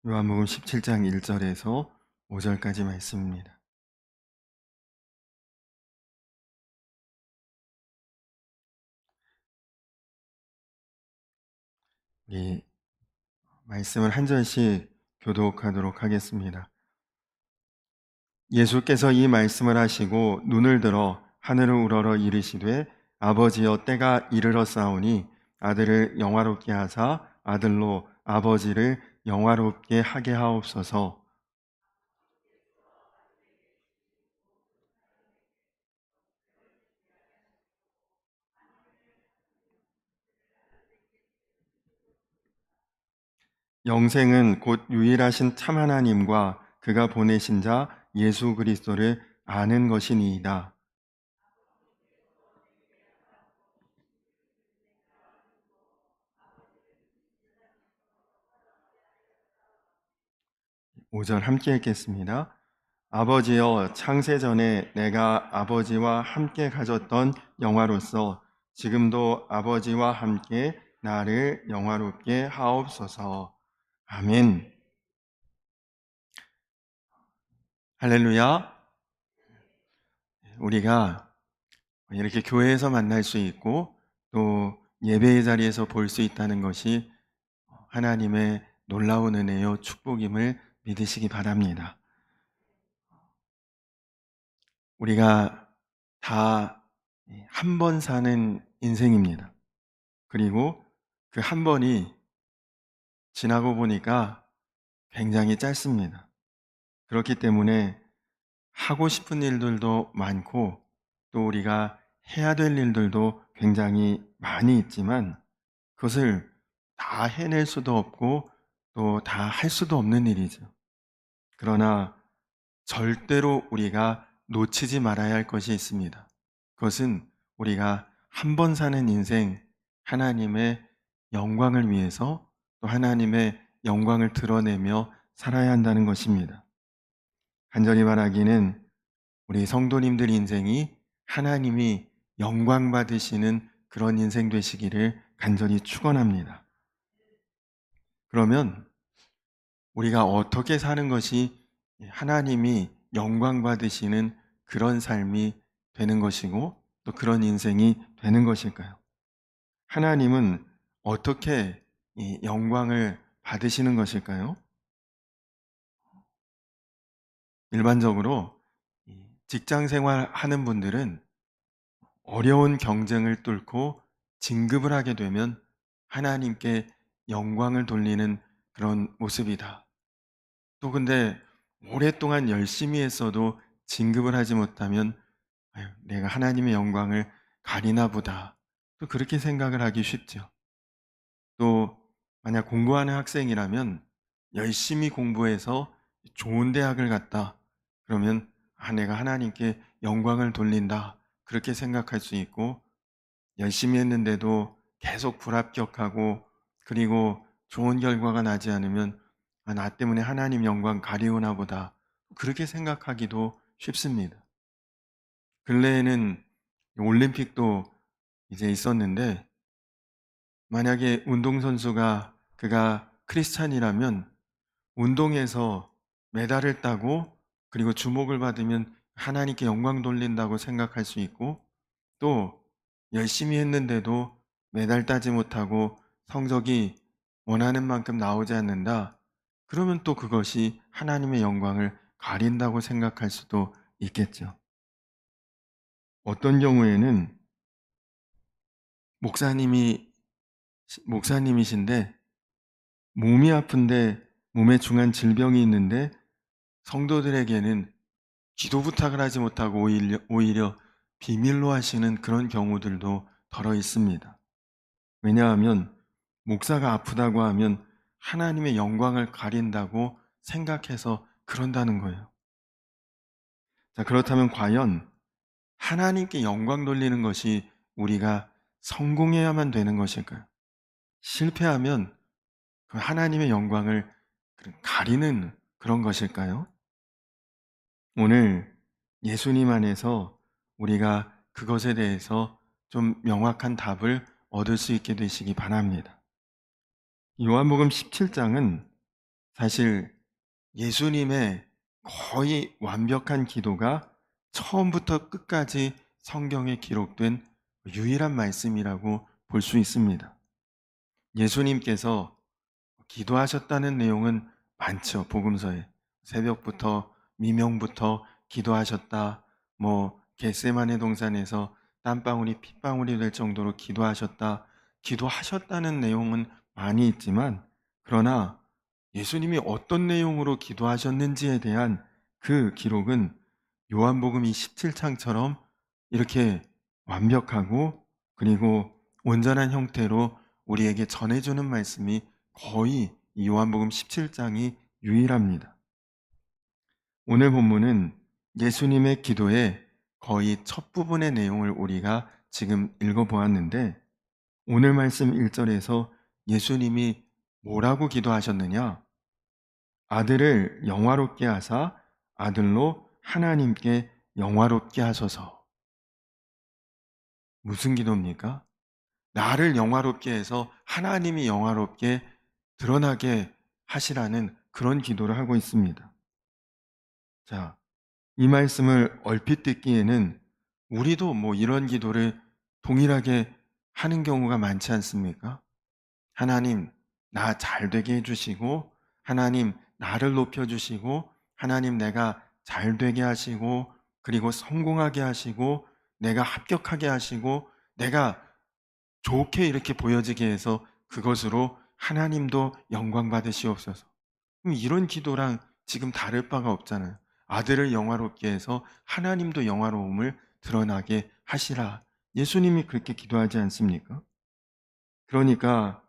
요한복음 17장 1절에서 5절까지 말씀입니다. 이 말씀을 한 절씩 교독하도록 하겠습니다. 예수께서 이 말씀을 하시고 눈을 들어 하늘을 우러러 이르시되 아버지여 때가 이르렀사오니 아들을 영화롭게 하사 아들로 아버지를 영화롭게 하게 하옵소서. 영생은 곧 유일하신 참 하나님과 그가 보내신 자 예수 그리스도를 아는 것이니이다. 5절 함께 읽겠습니다. 아버지여 창세전에 내가 아버지와 함께 가졌던 영화로서 지금도 아버지와 함께 나를 영화롭게 하옵소서. 아멘. 할렐루야. 우리가 이렇게 교회에서 만날 수 있고 또 예배의 자리에서 볼 수 있다는 것이 하나님의 놀라운 은혜요 축복임을 믿으시기 바랍니다. 우리가 다 한 번 사는 인생입니다. 그리고 그 한 번이 지나고 보니까 굉장히 짧습니다. 그렇기 때문에 하고 싶은 일들도 많고 또 우리가 해야 될 일들도 굉장히 많이 있지만 그것을 다 해낼 수도 없고 또 다 할 수도 없는 일이죠. 그러나 절대로 우리가 놓치지 말아야 할 것이 있습니다. 그것은 우리가 한 번 사는 인생, 하나님의 영광을 위해서 또 하나님의 영광을 드러내며 살아야 한다는 것입니다. 간절히 바라기는 우리 성도님들 인생이 하나님이 영광 받으시는 그런 인생 되시기를 간절히 축원합니다. 그러면 우리가 어떻게 사는 것이 하나님이 영광 받으시는 그런 삶이 되는 것이고 또 그런 인생이 되는 것일까요? 하나님은 어떻게 이 영광을 받으시는 것일까요? 일반적으로 직장 생활 하는 분들은 어려운 경쟁을 뚫고 진급을 하게 되면 하나님께 영광을 돌리는 그런 모습이다. 또 근데 오랫동안 열심히 했어도 진급을 하지 못하면 아유, 내가 하나님의 영광을 가리나 보다. 또 그렇게 생각을 하기 쉽죠. 또 만약 공부하는 학생이라면 열심히 공부해서 좋은 대학을 갔다. 그러면 내가 하나님께 영광을 돌린다. 그렇게 생각할 수 있고 열심히 했는데도 계속 불합격하고 그리고 좋은 결과가 나지 않으면 나 때문에 하나님 영광 가리우나 보다. 그렇게 생각하기도 쉽습니다. 근래에는 올림픽도 이제 있었는데 만약에 운동선수가 그가 크리스찬이라면 운동에서 메달을 따고 그리고 주목을 받으면 하나님께 영광 돌린다고 생각할 수 있고 또 열심히 했는데도 메달 따지 못하고 성적이 원하는 만큼 나오지 않는다. 그러면 또 그것이 하나님의 영광을 가린다고 생각할 수도 있겠죠. 어떤 경우에는 목사님이 목사님이신데 몸이 아픈데 몸에 중한 질병이 있는데 성도들에게는 기도 부탁을 하지 못하고 오히려 비밀로 하시는 그런 경우들도 더러 있습니다. 왜냐하면 목사가 아프다고 하면 하나님의 영광을 가린다고 생각해서 그런다는 거예요. 자, 그렇다면 과연 하나님께 영광 돌리는 것이 우리가 성공해야만 되는 것일까요? 실패하면 그 하나님의 영광을 가리는 그런 것일까요? 오늘 예수님 안에서 우리가 그것에 대해서 좀 명확한 답을 얻을 수 있게 되시기 바랍니다. 요한복음 17장은 사실 예수님의 거의 완벽한 기도가 처음부터 끝까지 성경에 기록된 유일한 말씀이라고 볼 수 있습니다. 예수님께서 기도하셨다는 내용은 많죠. 복음서에 새벽부터 미명부터 기도하셨다. 겟세마네 동산에서 땀방울이 핏방울이 될 정도로 기도하셨다. 기도하셨다는 내용은 많이 있지만, 그러나 예수님이 어떤 내용으로 기도하셨는지에 대한 그 기록은 요한복음 이 17장처럼 이렇게 완벽하고 그리고 온전한 형태로 우리에게 전해주는 말씀이 거의 이 요한복음 17장이 유일합니다. 오늘 본문은 예수님의 기도의 거의 첫 부분의 내용을 우리가 지금 읽어보았는데, 오늘 말씀 1절에서 예수님이 뭐라고 기도하셨느냐? 아들을 영화롭게 하사 아들로 하나님께 영화롭게 하소서. 무슨 기도입니까? 나를 영화롭게 해서 하나님이 영화롭게 드러나게 하시라는 그런 기도를 하고 있습니다. 자, 이 말씀을 얼핏 듣기에는 우리도 이런 기도를 동일하게 하는 경우가 많지 않습니까? 하나님, 나 잘 되게 해주시고, 하나님, 나를 높여주시고, 하나님, 내가 잘 되게 하시고, 그리고 성공하게 하시고, 내가 합격하게 하시고, 내가 좋게 이렇게 보여지게 해서 그것으로 하나님도 영광 받으시옵소서. 그럼 이런 기도랑 지금 다를 바가 없잖아요. 아들을 영화롭게 해서 하나님도 영화로움을 드러나게 하시라. 예수님이 그렇게 기도하지 않습니까? 그러니까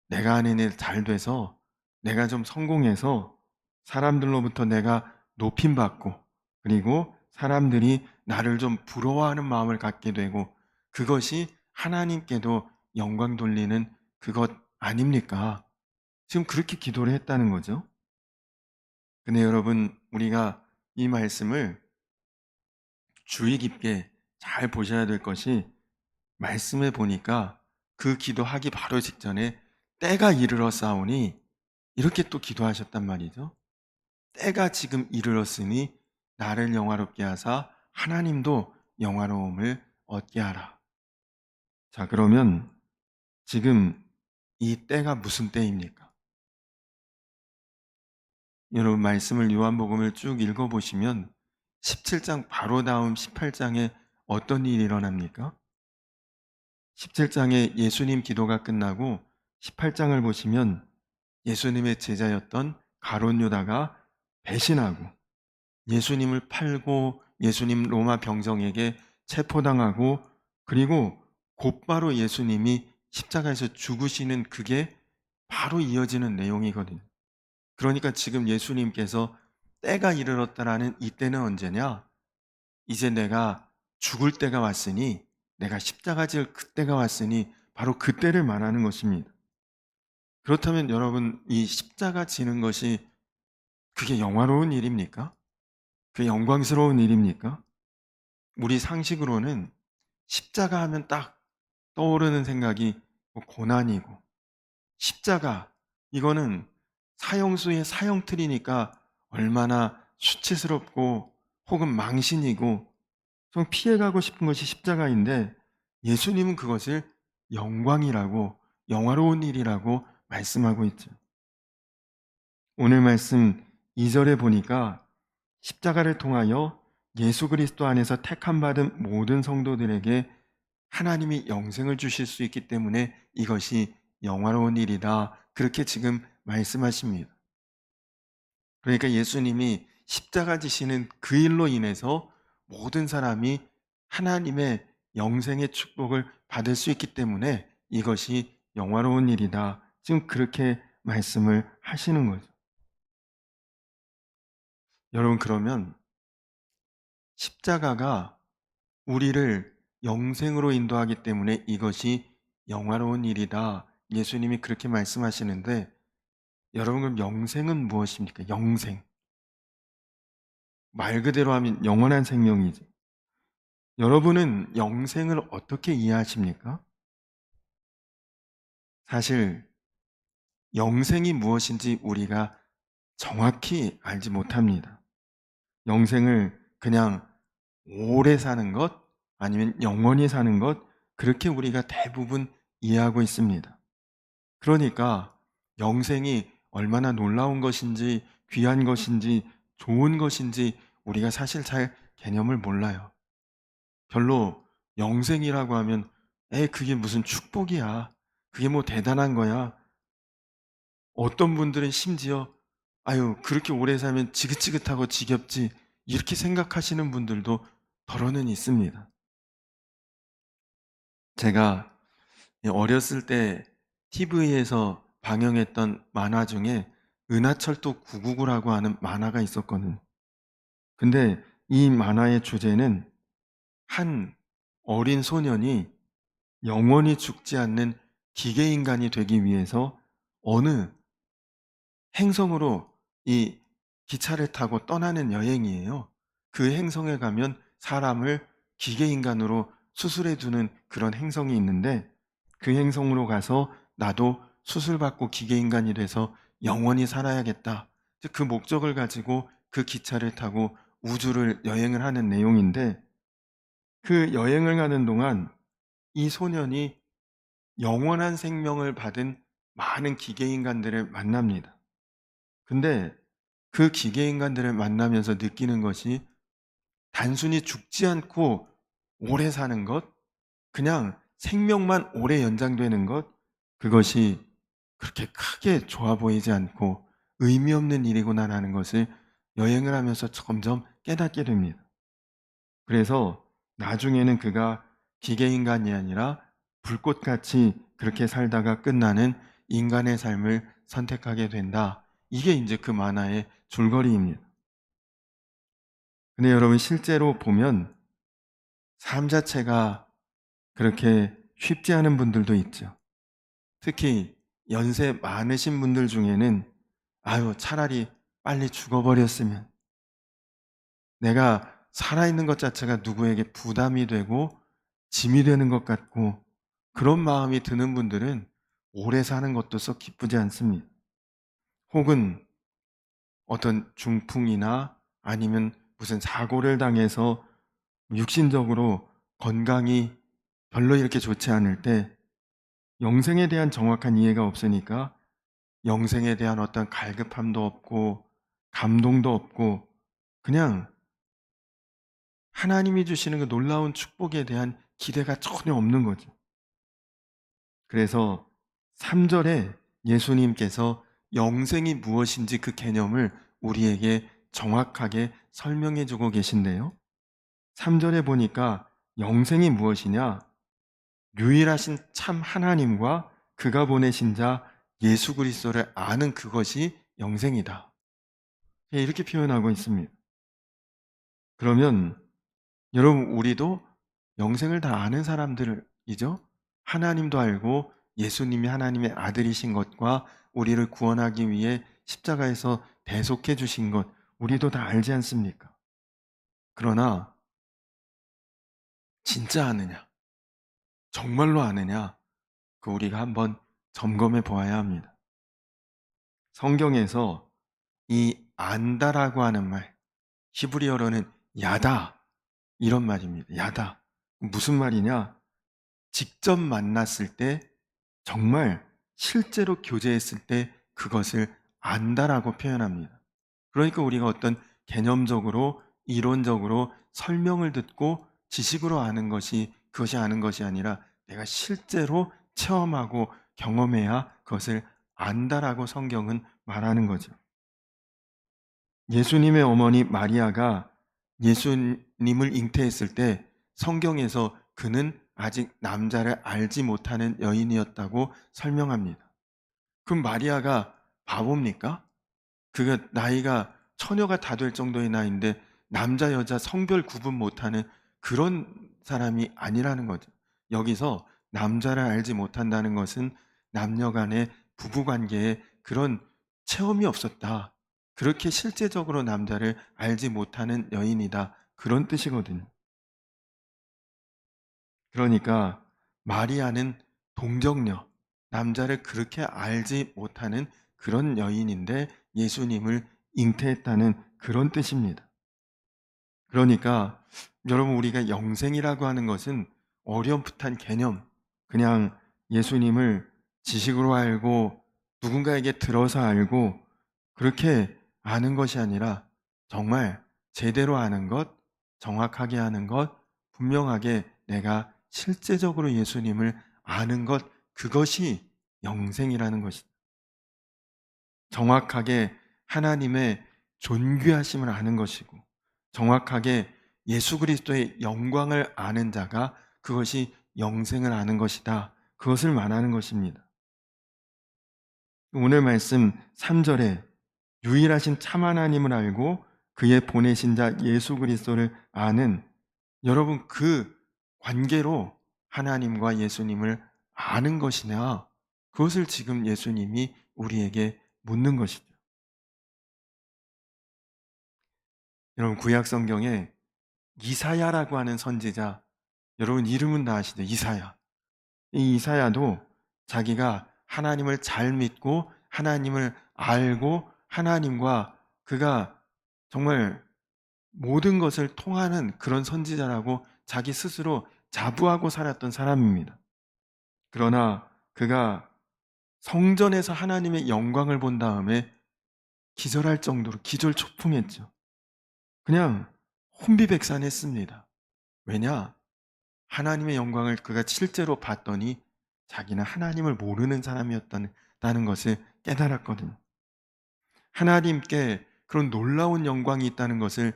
내가 하는 일 잘 돼서 내가 좀 성공해서 사람들로부터 내가 높임받고 그리고 사람들이 나를 좀 부러워하는 마음을 갖게 되고 그것이 하나님께도 영광 돌리는 그것 아닙니까? 지금 그렇게 기도를 했다는 거죠. 근데 여러분, 우리가 이 말씀을 주의 깊게 잘 보셔야 될 것이, 말씀에 보니까 그 기도하기 바로 직전에 때가 이르렀사오니 이렇게 또 기도하셨단 말이죠. 때가 지금 이르렀으니 나를 영화롭게 하사 하나님도 영화로움을 얻게 하라. 자, 그러면 지금 이 때가 무슨 때입니까? 여러분, 말씀을 요한복음을 쭉 읽어보시면 17장 바로 다음 18장에 어떤 일이 일어납니까? 17장에 예수님 기도가 끝나고 18장을 보시면 예수님의 제자였던 가룟 유다가 배신하고 예수님을 팔고 예수님 로마 병정에게 체포당하고 그리고 곧바로 예수님이 십자가에서 죽으시는 그게 바로 이어지는 내용이거든요. 그러니까 지금 예수님께서 때가 이르렀다라는 이때는 언제냐? 이제 내가 죽을 때가 왔으니, 내가 십자가 질 그때가 왔으니 바로 그때를 말하는 것입니다. 그렇다면 여러분, 이 십자가 지는 것이 그게 영화로운 일입니까? 그게 영광스러운 일입니까? 우리 상식으로는 십자가 하면 딱 떠오르는 생각이 고난이고, 십자가, 이거는 사형수의 사형틀이니까 얼마나 수치스럽고 혹은 망신이고 좀 피해가고 싶은 것이 십자가인데, 예수님은 그것을 영광이라고, 영화로운 일이라고 말씀하고 있죠. 오늘 말씀 2절에 보니까 십자가를 통하여 예수 그리스도 안에서 택함 받은 모든 성도들에게 하나님이 영생을 주실 수 있기 때문에 이것이 영화로운 일이다. 그렇게 지금 말씀하십니다. 그러니까 예수님이 십자가 지시는 그 일로 인해서 모든 사람이 하나님의 영생의 축복을 받을 수 있기 때문에 이것이 영화로운 일이다. 지금 그렇게 말씀을 하시는 거죠. 여러분, 그러면 십자가가 우리를 영생으로 인도하기 때문에 이것이 영화로운 일이다. 예수님이 그렇게 말씀하시는데, 여러분, 그럼 영생은 무엇입니까? 영생. 말 그대로 하면 영원한 생명이죠. 여러분은 영생을 어떻게 이해하십니까? 사실 영생이 무엇인지 우리가 정확히 알지 못합니다. 영생을 그냥 오래 사는 것, 아니면 영원히 사는 것, 그렇게 우리가 대부분 이해하고 있습니다. 그러니까 영생이 얼마나 놀라운 것인지, 귀한 것인지, 좋은 것인지 우리가 사실 잘 개념을 몰라요. 별로 영생이라고 하면 그게 무슨 축복이야. 그게 뭐 대단한 거야. 어떤 분들은 심지어 아유, 그렇게 오래 살면 지긋지긋하고 지겹지, 이렇게 생각하시는 분들도 더러는 있습니다. 제가 어렸을 때 TV에서 방영했던 만화 중에 은하철도 999라고 하는 만화가 있었거든. 근데 이 만화의 주제는 한 어린 소년이 영원히 죽지 않는 기계인간이 되기 위해서 어느 행성으로 이 기차를 타고 떠나는 여행이에요. 그 행성에 가면 사람을 기계인간으로 수술해 주는 그런 행성이 있는데, 그 행성으로 가서 나도 수술받고 기계인간이 돼서 영원히 살아야겠다, 즉 그 목적을 가지고 그 기차를 타고 우주를 여행을 하는 내용인데, 그 여행을 가는 동안 이 소년이 영원한 생명을 받은 많은 기계인간들을 만납니다. 근데 그 기계인간들을 만나면서 느끼는 것이, 단순히 죽지 않고 오래 사는 것, 그냥 생명만 오래 연장되는 것, 그것이 그렇게 크게 좋아 보이지 않고 의미 없는 일이구나라는 것을 여행을 하면서 점점 깨닫게 됩니다. 그래서 나중에는 그가 기계인간이 아니라 불꽃같이 그렇게 살다가 끝나는 인간의 삶을 선택하게 된다. 이게 이제 그 만화의 줄거리입니다. 근데 여러분, 실제로 보면 삶 자체가 그렇게 쉽지 않은 분들도 있죠. 특히 연세 많으신 분들 중에는 아유, 차라리 빨리 죽어버렸으면, 내가 살아있는 것 자체가 누구에게 부담이 되고 짐이 되는 것 같고, 그런 마음이 드는 분들은 오래 사는 것도 썩 기쁘지 않습니다. 혹은 어떤 중풍이나 아니면 무슨 사고를 당해서 육신적으로 건강이 별로 이렇게 좋지 않을 때, 영생에 대한 정확한 이해가 없으니까 영생에 대한 어떤 갈급함도 없고 감동도 없고, 그냥 하나님이 주시는 그 놀라운 축복에 대한 기대가 전혀 없는 거죠. 그래서 3절에 예수님께서 영생이 무엇인지 그 개념을 우리에게 정확하게 설명해 주고 계신데요. 3절에 보니까 영생이 무엇이냐? 유일하신 참 하나님과 그가 보내신 자 예수 그리스도를 아는 그것이 영생이다. 이렇게 표현하고 있습니다. 그러면 여러분, 우리도 영생을 다 아는 사람들이죠? 하나님도 알고 예수님이 하나님의 아들이신 것과 우리를 구원하기 위해 십자가에서 대속해 주신 것, 우리도 다 알지 않습니까? 그러나 진짜 아느냐? 정말로 아느냐? 그 우리가 한번 점검해 보아야 합니다. 성경에서 이 안다라고 하는 말, 히브리어로는 야다, 이런 말입니다. 야다. 무슨 말이냐? 직접 만났을 때, 정말 실제로 교제했을 때 그것을 안다라고 표현합니다. 그러니까 우리가 어떤 개념적으로 이론적으로 설명을 듣고 지식으로 아는 것이, 그것이 아는 것이 아니라 내가 실제로 체험하고 경험해야 그것을 안다라고 성경은 말하는 거죠. 예수님의 어머니 마리아가 예수님을 잉태했을 때 성경에서 그는 아직 남자를 알지 못하는 여인이었다고 설명합니다. 그럼 마리아가 바보입니까? 그가 나이가 처녀가 다 될 정도의 나이인데 남자 여자 성별 구분 못하는 그런 사람이 아니라는 거죠. 여기서 남자를 알지 못한다는 것은 남녀 간의 부부관계에 그런 체험이 없었다, 그렇게 실제적으로 남자를 알지 못하는 여인이다, 그런 뜻이거든요. 그러니까 마리아는 동정녀, 남자를 그렇게 알지 못하는 그런 여인인데 예수님을 잉태했다는 그런 뜻입니다. 그러니까 여러분, 우리가 영생이라고 하는 것은 어렴풋한 개념, 그냥 예수님을 지식으로 알고 누군가에게 들어서 알고 그렇게 아는 것이 아니라 정말 제대로 아는 것, 정확하게 아는 것, 분명하게 내가 실제적으로 예수님을 아는 것, 그것이 영생이라는 것이다. 정확하게 하나님의 존귀하심을 아는 것이고, 정확하게 예수 그리스도의 영광을 아는 자가 그것이 영생을 아는 것이다. 그것을 말하는 것입니다. 오늘 말씀 3절에 유일하신 참 하나님을 알고 그의 보내신 자 예수 그리스도를 아는, 여러분, 그 관계로 하나님과 예수님을 아는 것이냐, 그것을 지금 예수님이 우리에게 묻는 것이죠. 여러분, 구약 성경에 이사야라고 하는 선지자, 여러분 이름은 다 아시죠? 이사야. 이 이사야도 자기가 하나님을 잘 믿고 하나님을 알고 하나님과 그가 정말 모든 것을 통하는 그런 선지자라고 자기 스스로 자부하고 살았던 사람입니다. 그러나 그가 성전에서 하나님의 영광을 본 다음에 기절할 정도로 기절초풍했죠. 그냥 혼비백산했습니다. 왜냐? 하나님의 영광을 그가 실제로 봤더니 자기는 하나님을 모르는 사람이었다는 것을 깨달았거든요. 하나님께 그런 놀라운 영광이 있다는 것을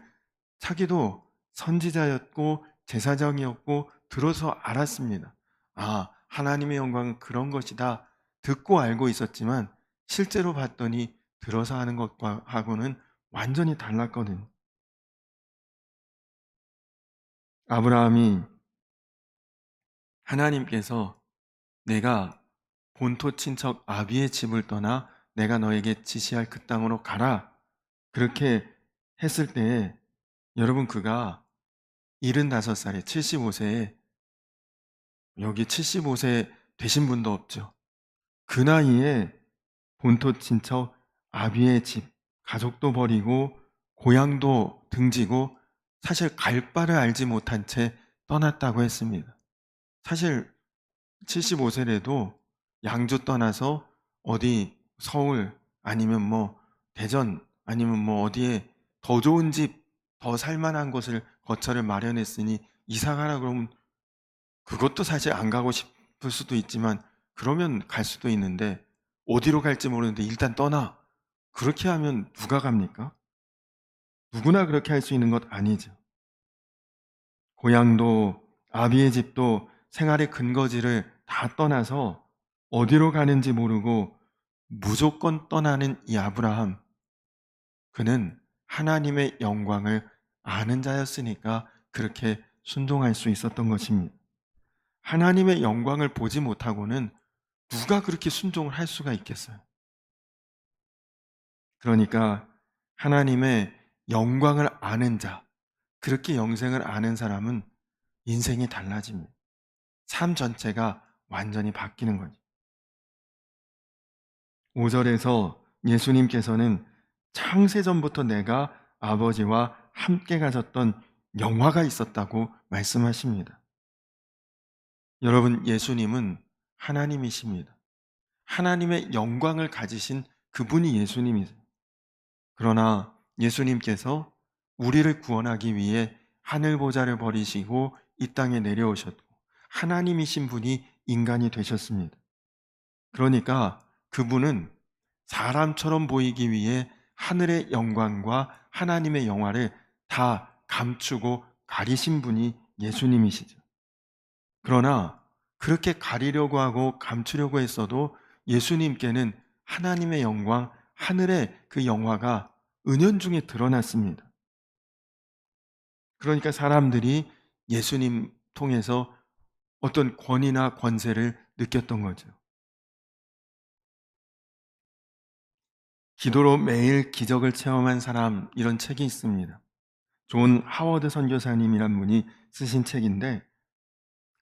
자기도 선지자였고 제사장이었고 들어서 알았습니다. 아, 하나님의 영광은 그런 것이다. 듣고 알고 있었지만 실제로 봤더니 들어서 하는 것과 하고는 완전히 달랐거든요. 아브라함이 하나님께서 내가 본토 친척 아비의 집을 떠나 내가 너에게 지시할 그 땅으로 가라, 그렇게 했을 때에 여러분, 그가 75살에 75세에, 여기 75세 되신 분도 없죠. 그 나이에 본토 친척 아비의 집, 가족도 버리고 고향도 등지고 사실 갈 바를 알지 못한 채 떠났다고 했습니다. 사실 75세래도 양주 떠나서 어디 서울 아니면 뭐 대전 아니면 뭐 어디에 더 좋은 집, 더 살만한 곳을 거처를 마련했으니 이사 가라 그러면 그것도 사실 안 가고 싶을 수도 있지만 그러면 갈 수도 있는데, 어디로 갈지 모르는데 일단 떠나, 그렇게 하면 누가 갑니까? 누구나 그렇게 할 수 있는 것 아니죠. 고향도 아비의 집도 생활의 근거지를 다 떠나서 어디로 가는지 모르고 무조건 떠나는 이 아브라함, 그는 하나님의 영광을 아는 자였으니까 그렇게 순종할 수 있었던 것입니다. 하나님의 영광을 보지 못하고는 누가 그렇게 순종을 할 수가 있겠어요? 그러니까 하나님의 영광을 아는 자, 그렇게 영생을 아는 사람은 인생이 달라집니다. 삶 전체가 완전히 바뀌는 거죠. 5절에서 예수님께서는 창세전부터 내가 아버지와 함께 가졌던 영화가 있었다고 말씀하십니다. 여러분, 예수님은 하나님이십니다. 하나님의 영광을 가지신 그분이 예수님이세요. 그러나 예수님께서 우리를 구원하기 위해 하늘 보좌를 버리시고 이 땅에 내려오셨고 하나님이신 분이 인간이 되셨습니다. 그러니까 그분은 사람처럼 보이기 위해 하늘의 영광과 하나님의 영화를 다 감추고 가리신 분이 예수님이시죠. 그러나 그렇게 가리려고 하고 감추려고 했어도 예수님께는 하나님의 영광, 하늘의 그 영화가 은연중에 드러났습니다. 그러니까 사람들이 예수님 통해서 어떤 권위나 권세를 느꼈던 거죠. 기도로 매일 기적을 체험한 사람, 이런 책이 있습니다. 존 하워드 선교사님이란 분이 쓰신 책인데,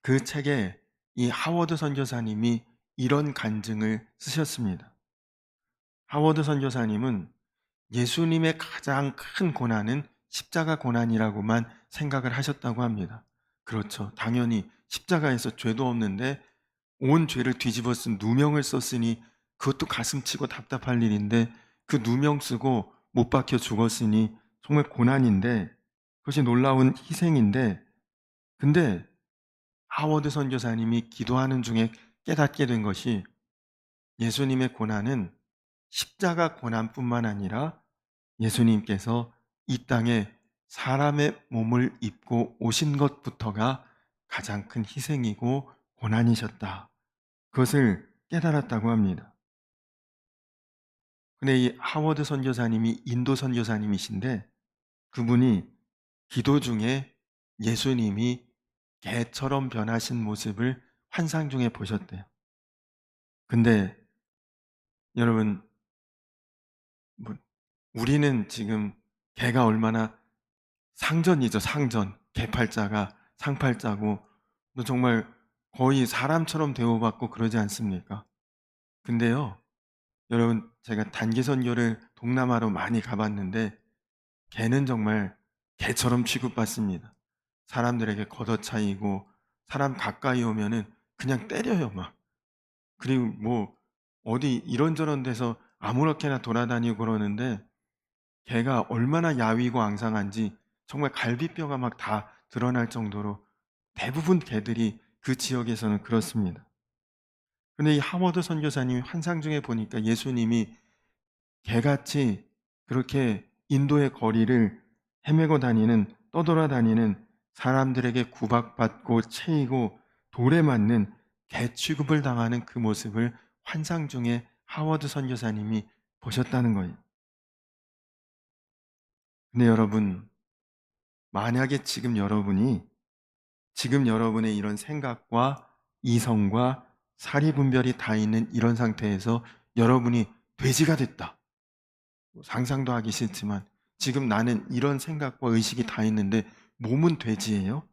그 책에 이 하워드 선교사님이 이런 간증을 쓰셨습니다. 하워드 선교사님은 예수님의 가장 큰 고난은 십자가 고난이라고만 생각을 하셨다고 합니다. 그렇죠. 당연히 십자가에서 죄도 없는데 온 죄를 뒤집어 쓴 누명을 썼으니 그것도 가슴치고 답답할 일인데 그 누명 쓰고 못 박혀 죽었으니 정말 고난인데 그것이 놀라운 희생인데 근데 하워드 선교사님이 기도하는 중에 깨닫게 된 것이 예수님의 고난은 십자가 고난뿐만 아니라 예수님께서 이 땅에 사람의 몸을 입고 오신 것부터가 가장 큰 희생이고 고난이셨다. 그것을 깨달았다고 합니다. 근데 이 하워드 선교사님이 인도 선교사님이신데 그분이 기도 중에 예수님이 개처럼 변하신 모습을 환상 중에 보셨대요. 근데 여러분, 뭐 우리는 지금 개가 얼마나 상전이죠, 상전. 개팔자가 상팔자고 너 정말 거의 사람처럼 대우받고 그러지 않습니까? 근데요, 여러분 제가 단기 선교를 동남아로 많이 가봤는데 개는 정말 개처럼 취급받습니다. 사람들에게 걷어차이고 사람 가까이 오면은 그냥 때려요 막. 그리고 뭐 어디 이런저런 데서 아무렇게나 돌아다니고 그러는데 개가 얼마나 야위고 앙상한지 정말 갈비뼈가 막 다 드러날 정도로 대부분 개들이 그 지역에서는 그렇습니다. 근데 이 하워드 선교사님이 환상 중에 보니까 예수님이 개같이 그렇게 인도의 거리를 헤매고 다니는 떠돌아다니는 사람들에게 구박받고 체이고 돌에 맞는 개 취급을 당하는 그 모습을 환상 중에 하워드 선교사님이 보셨다는 거예요. 근데 여러분, 만약에 지금 여러분의 이런 생각과 이성과 사리분별이 다 있는 이런 상태에서 여러분이 돼지가 됐다. 상상도 하기 싫지만 지금 나는 이런 생각과 의식이 다 있는데 몸은 돼지예요?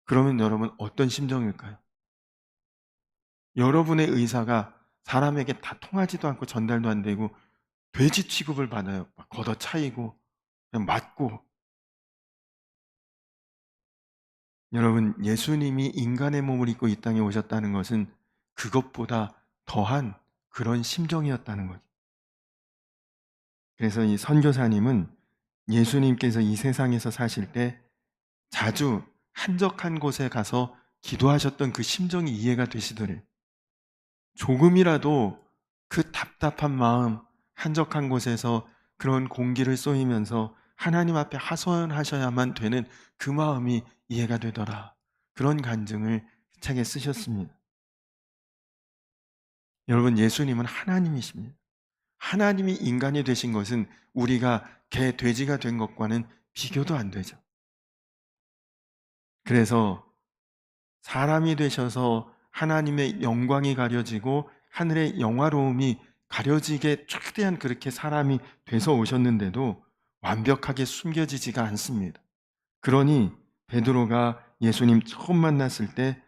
그러면 여러분 어떤 심정일까요? 여러분의 의사가 사람에게 다 통하지도 않고 전달도 안 되고 돼지 취급을 받아요. 막 걷어차이고 그냥 맞고. 여러분, 예수님이 인간의 몸을 입고 이 땅에 오셨다는 것은 그것보다 더한 그런 심정이었다는 거죠. 그래서 이 선교사님은 예수님께서 이 세상에서 사실 때 자주 한적한 곳에 가서 기도하셨던 그 심정이 이해가 되시더래요. 조금이라도 그 답답한 마음, 한적한 곳에서 그런 공기를 쏘이면서 하나님 앞에 하소연하셔야만 되는 그 마음이 이해가 되더라. 그런 간증을 책에 쓰셨습니다. 여러분, 예수님은 하나님이십니다. 하나님이 인간이 되신 것은 우리가 개, 돼지가 된 것과는 비교도 안 되죠. 그래서 사람이 되셔서 하나님의 영광이 가려지고 하늘의 영화로움이 가려지게 최대한 그렇게 사람이 돼서 오셨는데도 완벽하게 숨겨지지가 않습니다. 그러니 베드로가 예수님 처음 만났을 때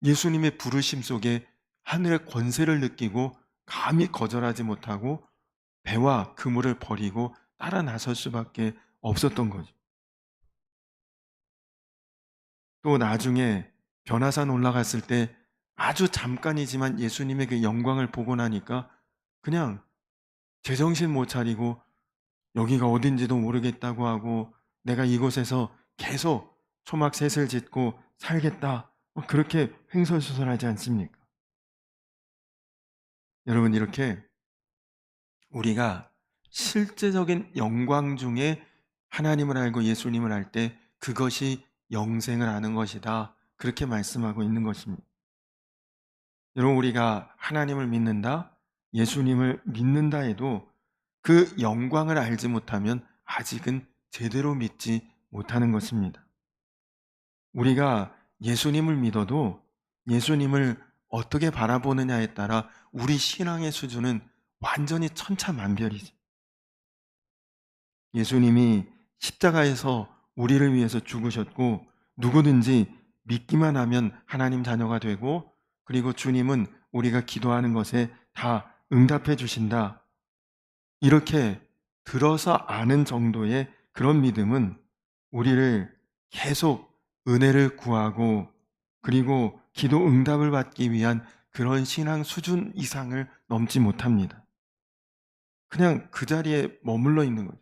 예수님의 부르심 속에 하늘의 권세를 느끼고 감히 거절하지 못하고 배와 그물을 버리고 따라 나설 수밖에 없었던 거죠. 또 나중에 변화산 올라갔을 때 아주 잠깐이지만 예수님의 그 영광을 보고 나니까 그냥 제정신 못 차리고 여기가 어딘지도 모르겠다고 하고 내가 이곳에서 계속 초막셋을 짓고 살겠다. 그렇게 횡설수설하지 않습니까? 여러분, 이렇게 우리가 실제적인 영광 중에 하나님을 알고 예수님을 알 때 그것이 영생을 아는 것이다. 그렇게 말씀하고 있는 것입니다. 여러분, 우리가 하나님을 믿는다, 예수님을 믿는다 해도 그 영광을 알지 못하면 아직은 제대로 믿지 못하는 것입니다. 우리가 예수님을 믿어도 예수님을 어떻게 바라보느냐에 따라 우리 신앙의 수준은 완전히 천차만별이죠. 예수님이 십자가에서 우리를 위해서 죽으셨고 누구든지 믿기만 하면 하나님 자녀가 되고 그리고 주님은 우리가 기도하는 것에 다 응답해 주신다. 이렇게 들어서 아는 정도의 그런 믿음은 우리를 계속 은혜를 구하고 그리고 기도 응답을 받기 위한 그런 신앙 수준 이상을 넘지 못합니다. 그냥 그 자리에 머물러 있는 거죠.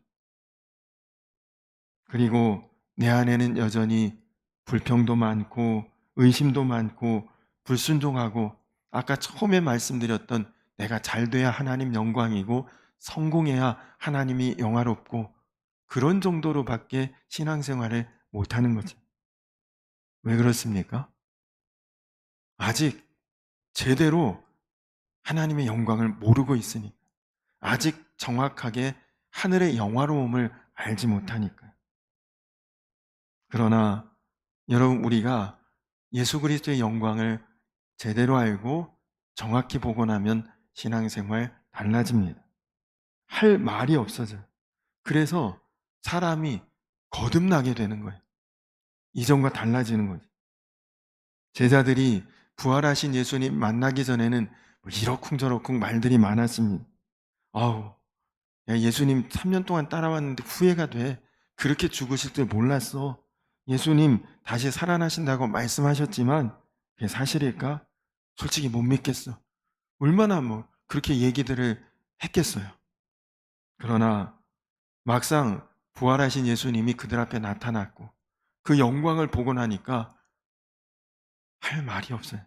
그리고 내 안에는 여전히 불평도 많고 의심도 많고 불순종하고 아까 처음에 말씀드렸던 내가 잘 돼야 하나님 영광이고 성공해야 하나님이 영화롭고 그런 정도로밖에 신앙생활을 못하는 거죠. 왜 그렇습니까? 아직 제대로 하나님의 영광을 모르고 있으니까. 아직 정확하게 하늘의 영화로움을 알지 못하니까요. 그러나 여러분 우리가 예수 그리스도의 영광을 제대로 알고 정확히 보고 나면 신앙생활 달라집니다. 할 말이 없어져요. 그래서 사람이 거듭나게 되는 거예요. 이전과 달라지는 거죠. 제자들이 부활하신 예수님 만나기 전에는 이러쿵저러쿵 말들이 많았습니다. 아우, 야, 예수님 3년 동안 따라왔는데 후회가 돼. 그렇게 죽으실 줄 몰랐어. 예수님 다시 살아나신다고 말씀하셨지만 그게 사실일까? 솔직히 못 믿겠어. 얼마나 그렇게 얘기들을 했겠어요. 그러나 막상 부활하신 예수님이 그들 앞에 나타났고 그 영광을 보고 나니까 할 말이 없어요.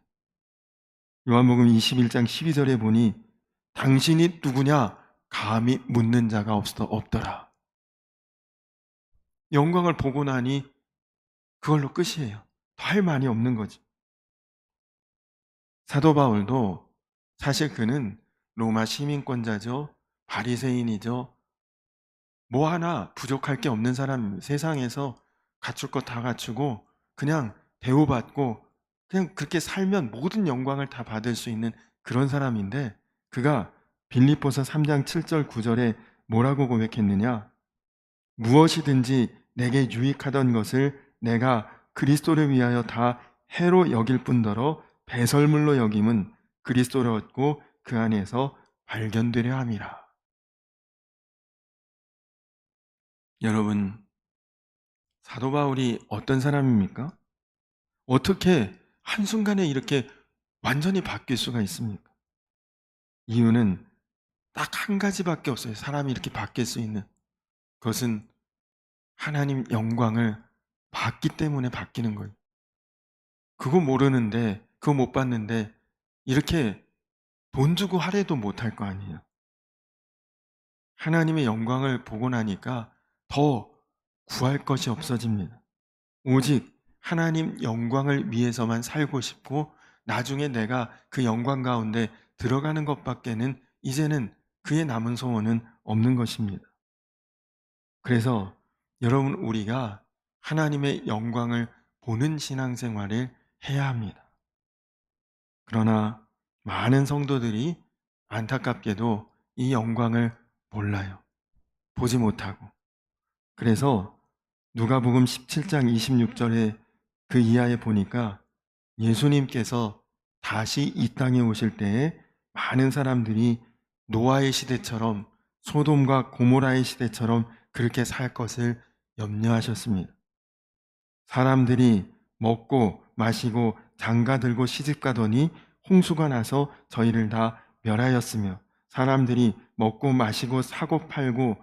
요한복음 21장 12절에 보니 당신이 누구냐 감히 묻는 자가 없더라. 영광을 보고 나니 그걸로 끝이에요. 더 할 말이 없는 거지. 사도 바울도 사실 그는 로마 시민권자죠. 바리새인이죠. 뭐 하나 부족할 게 없는 사람입니다. 세상에서 갖출 거 다 갖추고 그냥 대우받고 그냥 그렇게 살면 모든 영광을 다 받을 수 있는 그런 사람인데 그가 빌립보서 3장 7절 9절에 뭐라고 고백했느냐? 무엇이든지 내게 유익하던 것을 내가 그리스도를 위하여 다 해로 여길 뿐더러 배설물로 여김은 그리스도를 얻고 그 안에서 발견되려 함이라. 여러분, 사도 바울이 어떤 사람입니까? 어떻게 한순간에 이렇게 완전히 바뀔 수가 있습니까? 이유는 딱 한 가지밖에 없어요. 사람이 이렇게 바뀔 수 있는. 그것은 하나님 영광을 봤기 때문에 바뀌는 거예요. 그거 모르는데, 그거 못 봤는데, 이렇게 돈 주고 하래도 못할 거 아니에요. 하나님의 영광을 보고 나니까 더 구할 것이 없어집니다. 오직 하나님 영광을 위해서만 살고 싶고 나중에 내가 그 영광 가운데 들어가는 것밖에는 이제는 그의 남은 소원은 없는 것입니다. 그래서 여러분 우리가 하나님의 영광을 보는 신앙생활을 해야 합니다. 그러나 많은 성도들이 안타깝게도 이 영광을 몰라요. 보지 못하고. 그래서 누가복음 17장 26절에 그 이하에 보니까 예수님께서 다시 이 땅에 오실 때에 많은 사람들이 노아의 시대처럼 소돔과 고모라의 시대처럼 그렇게 살 것을 염려하셨습니다. 사람들이 먹고 마시고 장가 들고 시집 가더니 홍수가 나서 저희를 다 멸하였으며 사람들이 먹고 마시고 사고 팔고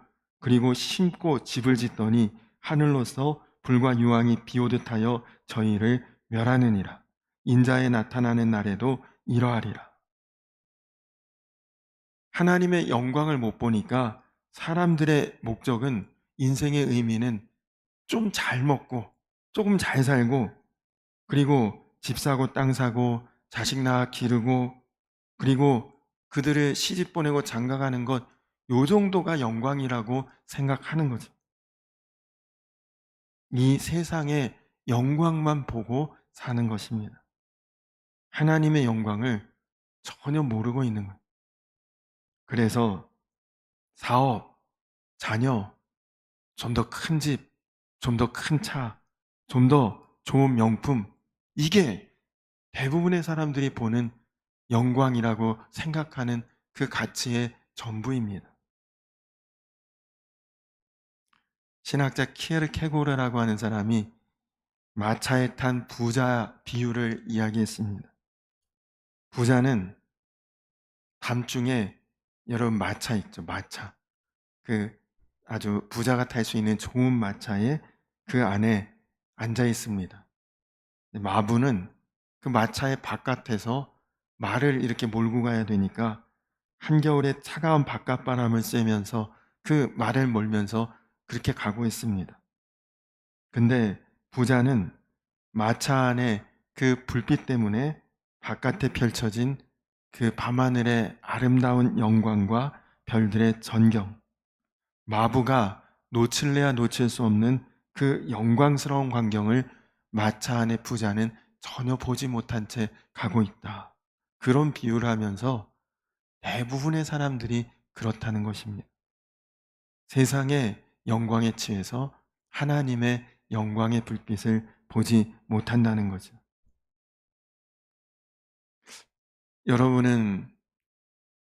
그리고 심고 집을 짓더니 하늘로서 불과 유황이 비오듯 하여 저희를 멸하느니라. 인자에 나타나는 날에도 이러하리라. 하나님의 영광을 못 보니까 사람들의 목적은 인생의 의미는 좀 잘 먹고 조금 잘 살고 그리고 집 사고 땅 사고 자식 낳아 기르고 그리고 그들을 시집 보내고 장가 가는 것 요 정도가 영광이라고 생각하는 거죠. 이 세상의 영광만 보고 사는 것입니다. 하나님의 영광을 전혀 모르고 있는 거예요. 그래서 사업, 자녀, 좀 더 큰 집, 좀 더 큰 차, 좀 더 좋은 명품 이게 대부분의 사람들이 보는 영광이라고 생각하는 그 가치의 전부입니다. 신학자 키에르케고르라고 하는 사람이 마차에 탄 부자 비유를 이야기했습니다. 부자는 밤중에, 여러분 마차 있죠, 마차. 그 아주 부자가 탈 수 있는 좋은 마차에 그 안에 앉아 있습니다. 마부는 그 마차의 바깥에서 말을 이렇게 몰고 가야 되니까 한겨울에 차가운 바깥바람을 쐬면서 그 말을 몰면서 그렇게 가고 있습니다. 근데 부자는 마차 안에 그 불빛 때문에 바깥에 펼쳐진 그 밤하늘의 아름다운 영광과 별들의 전경, 마부가 놓칠래야 놓칠 수 없는 그 영광스러운 광경을 마차 안의 부자는 전혀 보지 못한 채 가고 있다. 그런 비유를 하면서 대부분의 사람들이 그렇다는 것입니다. 세상의 영광에 취해서 하나님의 영광의 불빛을 보지 못한다는 거죠. 여러분은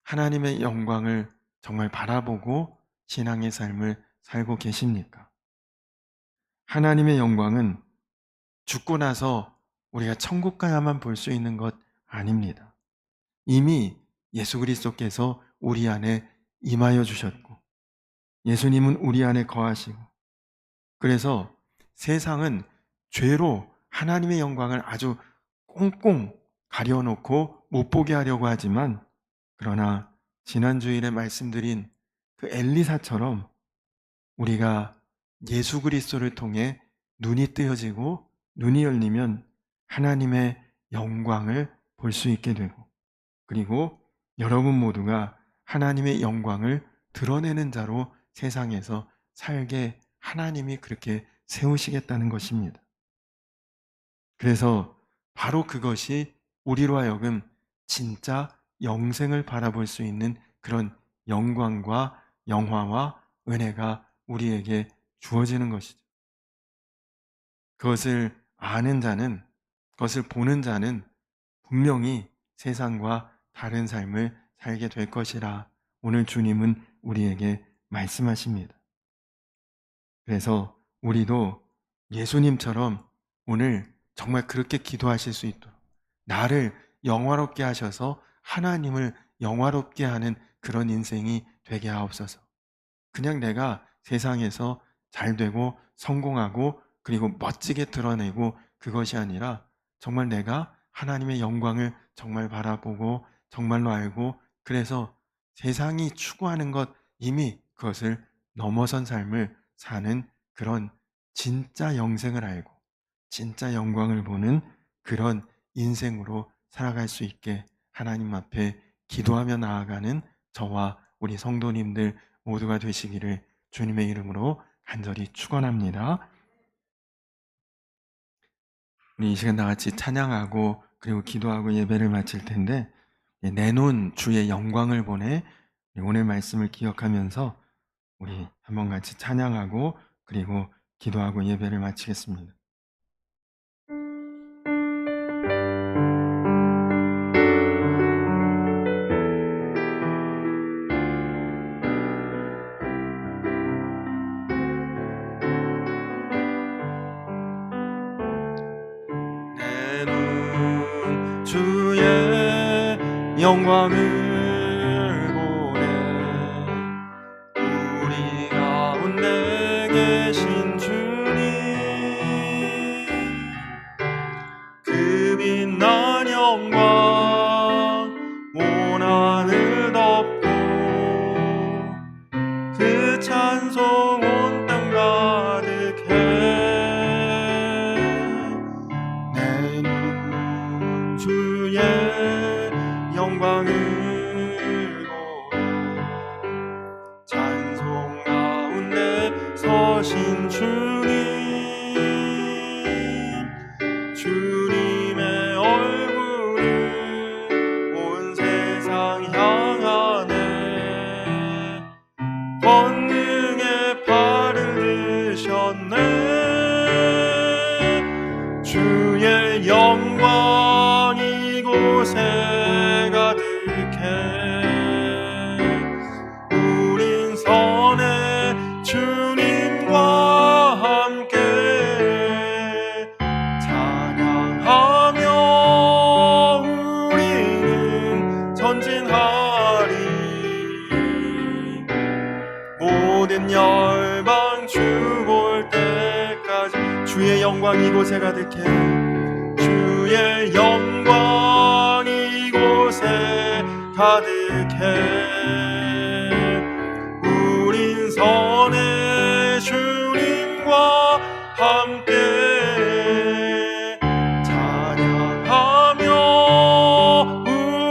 하나님의 영광을 정말 바라보고 신앙의 삶을 살고 계십니까? 하나님의 영광은 죽고 나서 우리가 천국 가야만 볼 수 있는 것 아닙니다. 이미 예수 그리스도께서 우리 안에 임하여 주셨고, 예수님은 우리 안에 거하시고, 그래서 세상은 죄로 하나님의 영광을 아주 꽁꽁 가려놓고 못 보게 하려고 하지만, 그러나 지난 주일에 말씀드린 그 엘리사처럼 우리가 예수 그리스도를 통해 눈이 뜨여지고 눈이 열리면 하나님의 영광을 볼 수 있게 되고, 그리고 여러분 모두가 하나님의 영광을 드러내는 자로 세상에서 살게 하나님이 그렇게 세우시겠다는 것입니다. 그래서 바로 그것이 우리로 하여금 진짜 영생을 바라볼 수 있는 그런 영광과 영화와 은혜가 우리에게 주어지는 것이죠. 그것을 아는 자는, 그것을 보는 자는 분명히 세상과 다른 삶을 살게 될 것이라 오늘 주님은 우리에게 말씀하십니다. 그래서 우리도 예수님처럼 오늘 정말 그렇게 기도하실 수 있도록, 나를 영화롭게 하셔서 하나님을 영화롭게 하는 그런 인생이 되게 하옵소서. 그냥 내가 세상에서 잘 되고 성공하고 그리고 멋지게 드러내고 그것이 아니라 정말 내가 하나님의 영광을 정말 바라보고 정말로 알고, 그래서 세상이 추구하는 것 이미 그것을 넘어선 삶을 사는 그런 진짜 영생을 알고 진짜 영광을 보는 그런 인생으로 살아갈 수 있게 하나님 앞에 기도하며 나아가는 저와 우리 성도님들 모두가 되시기를 주님의 이름으로 간절히 축원합니다. 우리 이 시간 다 같이 찬양하고 그리고 기도하고 예배를 마칠 텐데, 내놓은 주의 영광을 보내 오늘 말씀을 기억하면서 우리 한번 같이 찬양하고 그리고 기도하고 예배를 마치겠습니다. 내눈 주의 영광을 보내 우리 가운데 계신 주님, 그 빛난 영광 온 하늘 덮고 그 찬송 온 땅 가득해. 내 눈 주의 영광을 보내 찬송 가운데 서신 주님의 얼굴을 온 세상 향하네. 권능의 발을 드셨네. 주의 영광 이곳에 영광 이곳에 가득해. 주의 영광 이곳에 가득해. 우린 선의 주님과 함께 찬양하며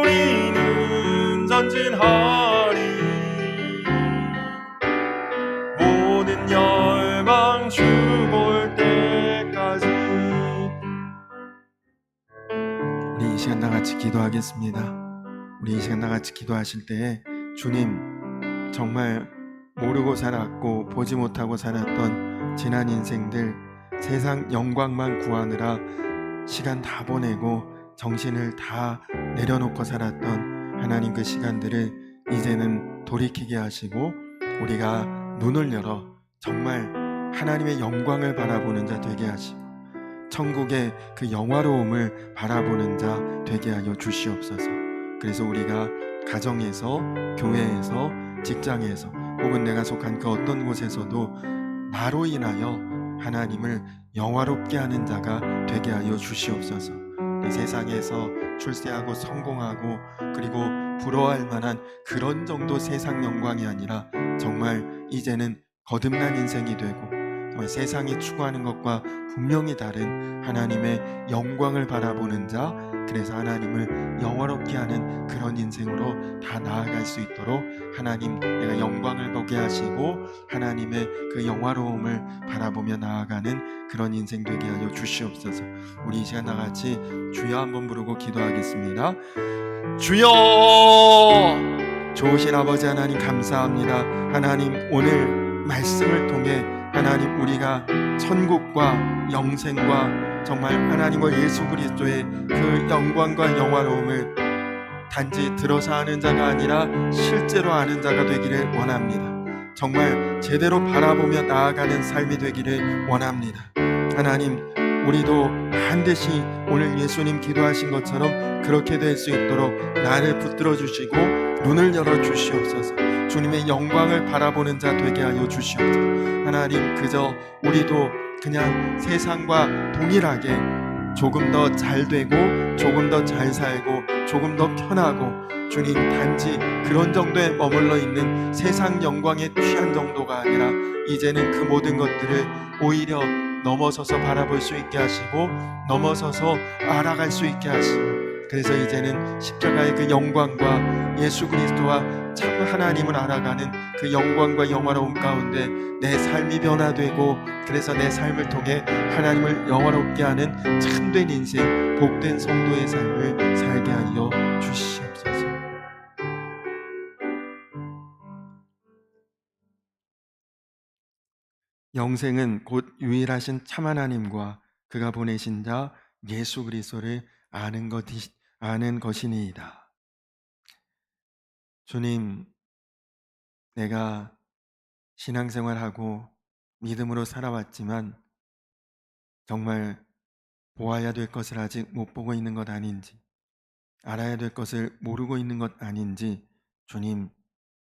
우리는 전진하리. 모든 열방 죽을 때까지. 우리 이 시간 다 같이 기도하겠습니다. 우리 이 시간 다 같이 기도하실 때에 주님, 정말 모르고 살았고 보지 못하고 살았던 지난 인생들, 세상 영광만 구하느라 시간 다 보내고 정신을 다 내려놓고 살았던 하나님 그 시간들을 이제는 돌이키게 하시고 우리가 눈을 열어 정말 하나님의 영광을 바라보는 자 되게 하시고 천국의 그 영화로움을 바라보는 자 되게 하여 주시옵소서. 그래서 우리가 가정에서, 교회에서, 직장에서 혹은 내가 속한 그 어떤 곳에서도 나로 인하여 하나님을 영화롭게 하는 자가 되게 하여 주시옵소서. 이 세상에서 출세하고 성공하고 그리고 부러워할 만한 그런 정도 세상 영광이 아니라 정말 이제는 거듭난 인생이 되고 정말 세상이 추구하는 것과 분명히 다른 하나님의 영광을 바라보는 자, 그래서 하나님을 영화롭게 하는 그런 인생으로 다 나아갈 수 있도록 하나님, 내가 영광을 보게 하시고 하나님의 그 영화로움을 바라보며 나아가는 그런 인생 되게 하여 주시옵소서. 우리 이 시간 나같이 주여 한번 부르고 기도하겠습니다. 주여! 좋으신 아버지 하나님 감사합니다. 하나님, 오늘 말씀을 통해 하나님, 우리가 천국과 영생과 정말 하나님과 예수 그리스도의 그 영광과 영화로움을 단지 들어서 아는 자가 아니라 실제로 아는 자가 되기를 원합니다. 정말 제대로 바라보며 나아가는 삶이 되기를 원합니다. 하나님, 우리도 반드시 오늘 예수님 기도하신 것처럼 그렇게 될 수 있도록 나를 붙들어 주시고 눈을 열어 주시옵소서. 주님의 영광을 바라보는 자 되게 하여 주시옵소서. 하나님, 그저 우리도 그냥 세상과 동일하게 조금 더 잘 되고 조금 더 잘 살고 조금 더 편하고 주님, 단지 그런 정도에 머물러 있는 세상 영광에 취한 정도가 아니라 이제는 그 모든 것들을 오히려 넘어서서 바라볼 수 있게 하시고 넘어서서 알아갈 수 있게 하시고, 그래서 이제는 십자가의 그 영광과 예수 그리스도와 참 하나님을 알아가는 그 영광과 영화로움 가운데 내 삶이 변화되고, 그래서 내 삶을 통해 하나님을 영화롭게 하는 참된 인생, 복된 성도의 삶을 살게 하여 주시옵소서. 영생은 곧 유일하신 참 하나님과 그가 보내신 자 예수 그리스도를 아는 것이니이다. 주님, 내가 신앙생활하고 믿음으로 살아왔지만 정말 보아야 될 것을 아직 못 보고 있는 것 아닌지, 알아야 될 것을 모르고 있는 것 아닌지, 주님,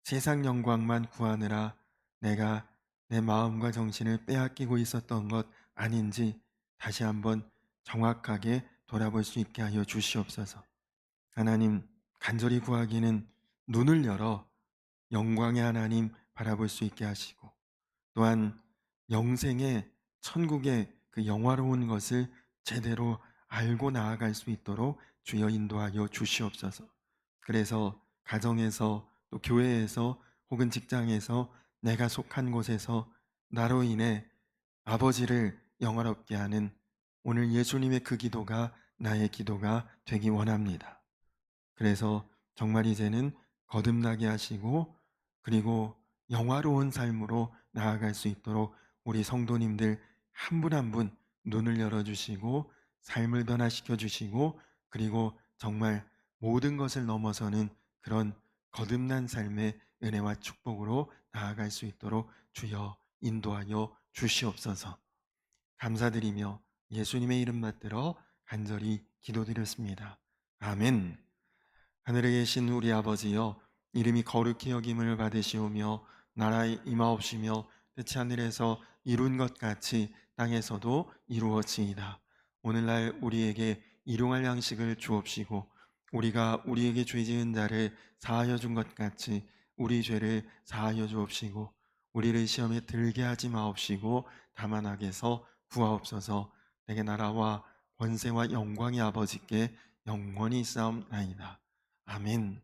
세상 영광만 구하느라 내가 내 마음과 정신을 빼앗기고 있었던 것 아닌지 다시 한번 정확하게 돌아볼 수 있게 하여 주시옵소서. 하나님, 간절히 구하기는 눈을 열어 영광의 하나님 바라볼 수 있게 하시고, 또한 영생의 천국의 그 영화로운 것을 제대로 알고 나아갈 수 있도록 주여 인도하여 주시옵소서. 그래서 가정에서 또 교회에서 혹은 직장에서 내가 속한 곳에서 나로 인해 아버지를 영화롭게 하는 오늘 예수님의 그 기도가 나의 기도가 되기 원합니다. 그래서 정말 이제는 거듭나게 하시고 그리고 영화로운 삶으로 나아갈 수 있도록 우리 성도님들 한 분 한 분 눈을 열어주시고 삶을 변화시켜 주시고, 그리고 정말 모든 것을 넘어서는 그런 거듭난 삶의 은혜와 축복으로 나아갈 수 있도록 주여 인도하여 주시옵소서. 감사드리며 예수님의 이름 받들어 간절히 기도드렸습니다. 아멘. 하늘에 계신 우리 아버지여, 이름이 거룩히 여김을 받으시오며 나라의 임하옵시며 뜻이 하늘에서 이룬 것 같이 땅에서도 이루어지이다. 오늘날 우리에게 일용할 양식을 주옵시고 우리가 우리에게 죄 지은 자를 사하여 준 것 같이 우리 죄를 사하여 주옵시고 우리를 시험에 들게 하지 마옵시고 다만 악에서 구하옵소서. 내게 나라와 권세와 영광이 아버지께 영원히 있사옵나이다. 아멘.